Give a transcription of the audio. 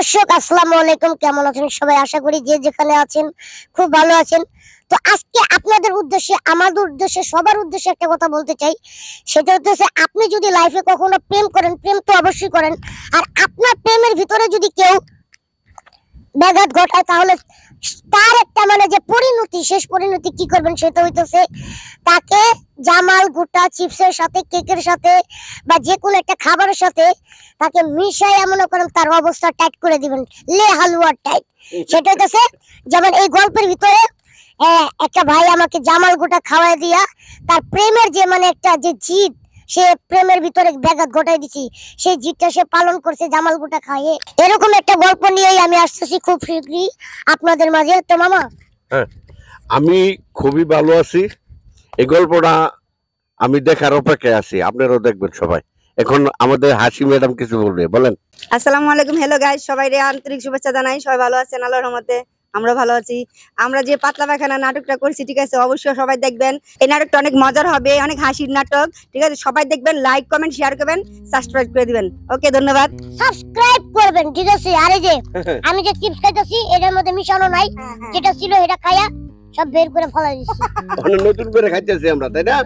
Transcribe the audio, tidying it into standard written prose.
দর্শক আসসালামু আলাইকুম, কেমন আছেন সবাই? আশা করি যে যেখানে আছেন খুব ভালো আছেন। তো আজকে আপনাদের উদ্দেশ্যে, আমাদের উদ্দেশ্যে, সবার উদ্দেশ্যে একটা কথা বলতে চাই। সেটা হচ্ছে, আপনি যদি লাইফে কখনো প্রেম করেন, প্রেম তো অবশ্যই করেন, আর আপনার প্রেমের ভিতরে যদি কেউ ব্যাঘাত ঘটায়, তাহলে তার একটা যে পরিণতি, শেষ পরিণতি কি করবেন সেটা হইতেছে তাকে জামাল গোটা চিপসের সাথে, কেকের সাথে বা যে কোনো একটা খাবারের সাথে তাকে মিশাই মনে করেন তার অবস্থা টাইট করে দিবেন, লে হালুয়ার টাইট। সেটা হইতেছে যেমন এই গল্পের ভিতরে একটা ভাই আমাকে জামাল গোটা খাওয়াই দিয়া তার প্রেমের যে একটা যে জিদ, সে প্রেমের ভিতরে ব্যাঘাত ঘটাই দিছি, সেই জিদটা সে পালন করছে জামাল গোটা খাইয়ে। এরকম একটা গল্প নিয়েই আমি আসতেছি খুব শীঘ্রই আপনাদের মাঝে। তো মামা, আমি খুবই ভালো আছি। এই গল্পটা আমি দেখার অপেক্ষায় আছি, আপনারাও দেখবেন সবাই। এখন আমাদের হাসি ম্যাডাম কিছু বলবে, বলেন। আসসালামু আলাইকুম, হ্যালো গাইস, সবাইকে আন্তরিক শুভেচ্ছা জানাই। সবাই ভালো আছেন আল্লাহর রহমতে, আমরা ভালো আছি। আমরা যে পাতলা পায়খানা নাটকটা করছি, ঠিক আছে, অবশ্যই সবাই দেখবেন। এই নাটকটা অনেক মজার হবে, অনেক হাসির নাটক, ঠিক আছে। সবাই দেখবেন, লাইক কমেন্ট শেয়ার করবেন, সাবস্ক্রাইব করে দিবেন। ওকে, ধন্যবাদ। সাবস্ক্রাইব করবেন, ঠিক আছে। আর এই যে আমি যে চিপস খাইতেছি এটার মধ্যে মিশানো নাই, যেটা ছিল এটা খাইয়া সব বের করে ফেলাই দিছি। নতুন করে খাইতেছি আমরা, তাই না?